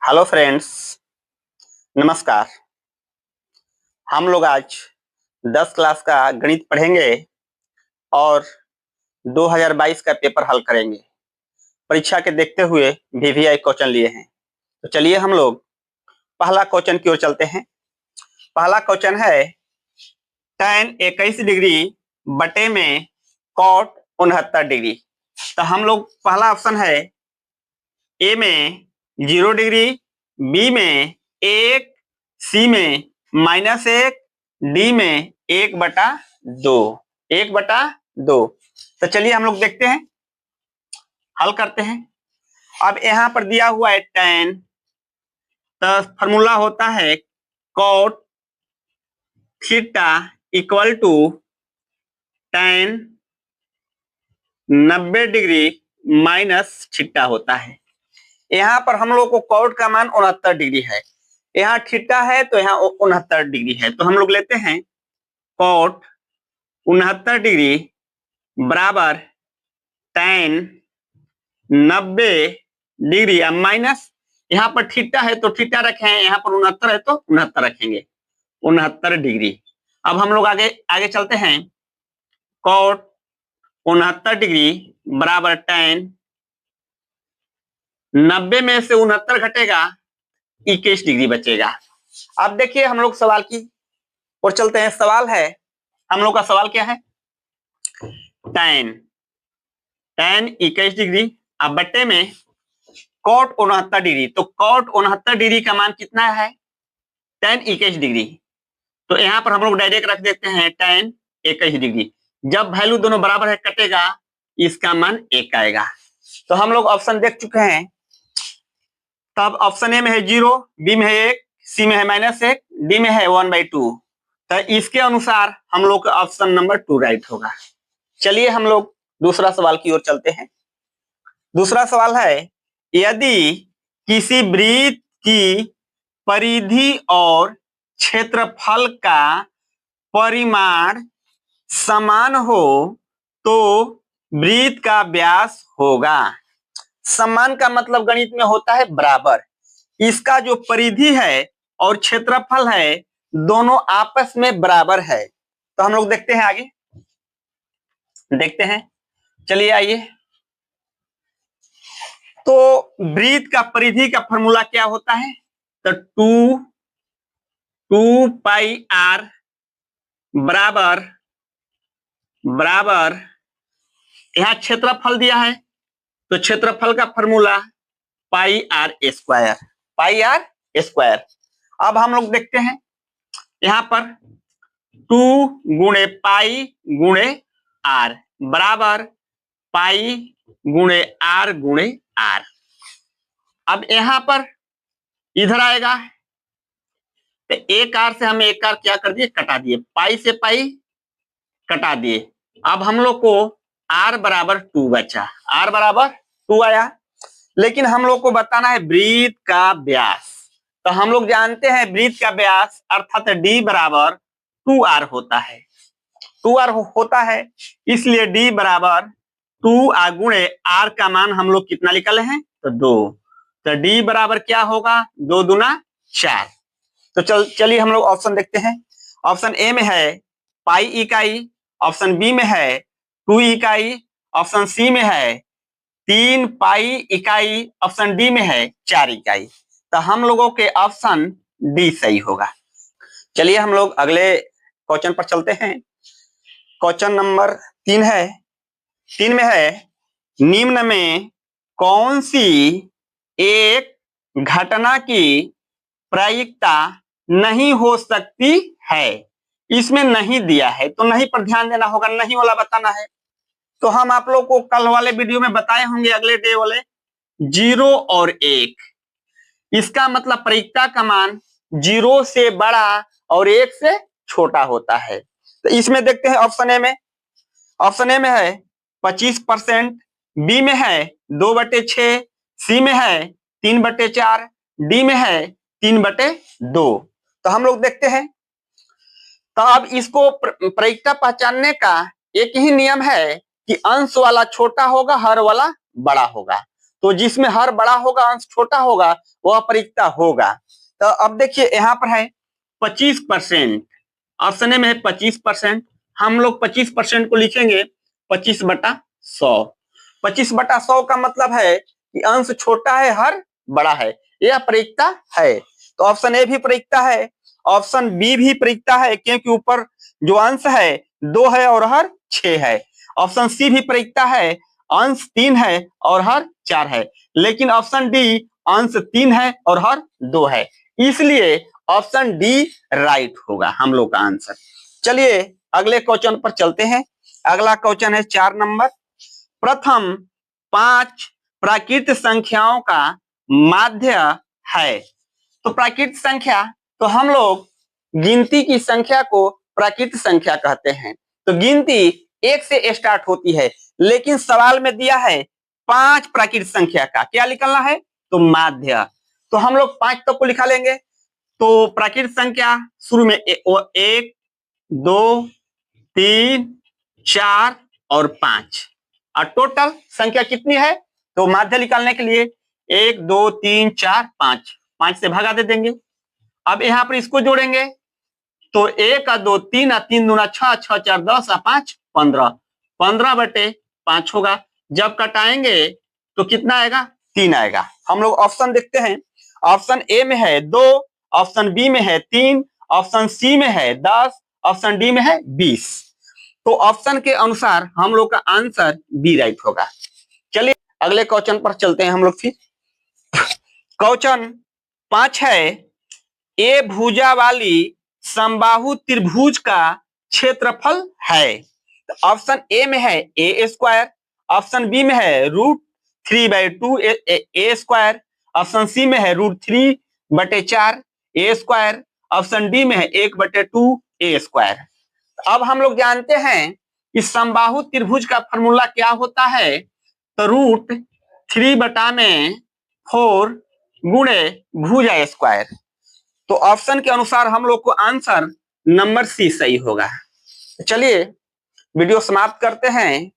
Hello friends, नमस्कार। हम लोग आज 10 क्लास का गणित पढ़ेंगे और 2022 का पेपर हल करेंगे। परीक्षा के देखते हुए वीवीआई क्वेश्चन लिए हैं। तो चलिए हम लोग पहला क्वेश्चन की ओर चलते हैं। पहला क्वेश्चन है tan 21 डिग्री बटे में cot 69 डिग्री। तो हम लोग पहला ऑप्शन है ए में 0 डिग्री, बी में 1, सी में -1, डी में 1/2। 1/2। तो चलिए हम लोग देखते हैं, हल करते हैं। अब यहाँ पर दिया हुआ है tan, तो फॉर्मूला होता है cot theta equal to tan 90 degree minus theta होता है। यहाँ पर हम लोग को cot का मान 69 डिग्री है, यहाँ थीटा है तो यहाँ 69 डिग्री है। तो हम लोग लेते हैं cot 69 डिग्री बराबर tan 90 डिग्री माइनस, यहाँ पर थीटा है तो थीटा रखें, यहाँ पर 69 है तो 69 रखेंगे, 69 डिग्री। अब हम लोग आगे चलते हैं। cot 69 डिग्री बराबर tan 90 में से 69 घटेगा, 21 डिग्री बचेगा। अब देखिए हम लोग सवाल की ओर चलते हैं। सवाल है, हम लोग का सवाल क्या है, tan 21 डिग्री अब बट्टे में cot 69 डिग्री। तो cot 69 डिग्री का मान कितना है, tan 21 डिग्री। तो यहाँ पर हम लोग डायरेक्ट रख देते हैं tan 21 डिग्री। जब वैल्यू दोनों बराबर है कटेगा, इसका मान 1 आएगा। तो हम लोग ऑप्शन देख चुके हैं। तब ऑप्शन ए में है 0, बी में है 1, सी में है -1, डी में है 1/2। तो इसके अनुसार हम लोग का ऑप्शन नंबर 2 राइट होगा। चलिए हम लोग दूसरा सवाल की ओर चलते हैं। दूसरा सवाल है, यदि किसी वृत्त की परिधि और क्षेत्रफल का परिमाण समान हो तो वृत्त का व्यास होगा। समान का मतलब गणित में होता है बराबर। इसका जो परिधि है और क्षेत्रफल है दोनों आपस में बराबर है। तो हम लोग देखते हैं, आगे देखते हैं। चलिए आइए। तो वृत्त का परिधि का फॉर्मूला क्या होता है, तो 2 पाई r बराबर यहाँ क्षेत्रफल दिया है तो क्षेत्रफल का फॉर्मूला पाई r स्क्वायर। अब हम लोग देखते हैं यहाँ पर 2 गुणे पाई गुणे r बराबर पाई गुणे r। अब यहाँ पर इधर आएगा तो एक r से हम एक r क्या कर दिए, कटा दिए, पाई से पाई कटा दिए। अब हम लोग को r बराबर 2 बचा, r बराबर 2 आया। लेकिन हम लोग को बताना है वृत्त का व्यास। तो हम लोग जानते हैं वृत्त का व्यास अर्थात d बराबर 2r होता है, 2r होता है। इसलिए d बराबर 2r गुणे r का मान हम लोग कितना निकाले हैं, तो 2। तो d बराबर क्या होगा, 2 दूना 4। तो चलिए हम लोग ऑप्शन देखते हैं। ऑप्शन ए में है पाई इकाई, ऑप्शन बी में है 2 इकाई, ऑप्शन सी में है 3 पाई इकाई, ऑप्शन डी में है 4 इकाई। तो हम लोगों के ऑप्शन डी सही होगा। चलिए हम लोग अगले क्वेश्चन पर चलते हैं। क्वेश्चन नंबर 3 है। 3 में है, निम्न में कौन सी एक घटना की प्रायिकता नहीं हो सकती है। इसमें नहीं दिया है तो नहीं पर ध्यान देना होगा, नहीं वाला बताना है। तो हम आप लोग को कल वाले वीडियो में बताए होंगे, अगले डे वाले 0 और 1, इसका मतलब प्रायिकता का मान 0 से बड़ा और 1 से छोटा होता है। तो इसमें देखते हैं ऑप्शन ए में। ऑप्शन ए में है 25%, बी में है 2/6, सी में है 3/4, डी में है 3/2। तो हम लोग देखते हैं। तो अब इसको प्रायिकता पहचानने का एक ही नियम है कि अंश वाला छोटा होगा, हर वाला बड़ा होगा। तो जिसमें हर बड़ा होगा अंश छोटा होगा वो अपरिक्ता होगा। तो अब देखिए यहाँ पर है 25%, ऑप्शन ए में है 25%। हम लोग 25% को लिखेंगे 25/100। 25/100 का मतलब है कि अंश छोटा है हर बड़ा है, यह अपरिक्ता है। तो ऑप्शन ए भी परिक्ता है, ऑप्शन बी भी परिक्ता है क्योंकि ऊपर जो अंश है 2 है और हर 6 है। ऑप्शन सी भी परिक्ता है, अंश 3 है और हर 4 है। लेकिन ऑप्शन डी अंश 3 है और हर 2 है, इसलिए ऑप्शन डी राइट होगा हम लोग का आंसर। चलिए अगले क्वेश्चन पर चलते हैं। अगला क्वेश्चन है 4 नंबर। प्रथम 5 प्राकृत संख्याओं का माध्य है। तो प्राकृत संख्या, तो हम लोग गिनती की संख्या को प्राकृत संख्या कहते हैं। तो गिनती 1 से स्टार्ट होती है, लेकिन सवाल में दिया है 5 प्राकृत संख्या का क्या निकालना है, तो माध्य। तो हम लोग 5 तक को लिखा लेंगे। तो प्राकृत संख्या शुरू में 1, 2, 3, 4 और 5, और टोटल संख्या कितनी है, तो माध्य निकालने के लिए 1, 2, 3, 4, 5, 5 से भागा दे देंगे। अब यहाँ पर इसको जोड़ेंगे तो 1 और 2 3 और 3 दूना 6, 6 4 10 और 5 15, 15/5 होगा। जब कटाएंगे तो कितना आएगा, 3 आएगा। हम लोग ऑप्शन देखते हैं। ऑप्शन ए में है 2, ऑप्शन बी में है 3, ऑप्शन सी में है 10, ऑप्शन डी में है 20। तो ऑप्शन के अनुसार हम लोग का आंसर बी राइट होगा। चलिए अगले क्वेश्चन पर चलते हैं हम लोग फिर। क्वेश्चन 5 है, ए भुजा वाली समबाहु त्रिभुज का क्षेत्रफल है। तो ऑप्शन ए में है a², ऑप्शन बी में है √3/2 a², ऑप्शन सी में है √3/4 a², ऑप्शन डी में है 1/2 a²। अब हम लोग जानते हैं कि समबाहु त्रिभुज का फॉर्मूला क्या होता है, तो √3/4 गुणे भुजा स्क्वायर। तो ऑप्शन के अनुसार हम लोग को आंसर नंबर सी सही होगा। चलिए वीडियो समाप्त करते हैं।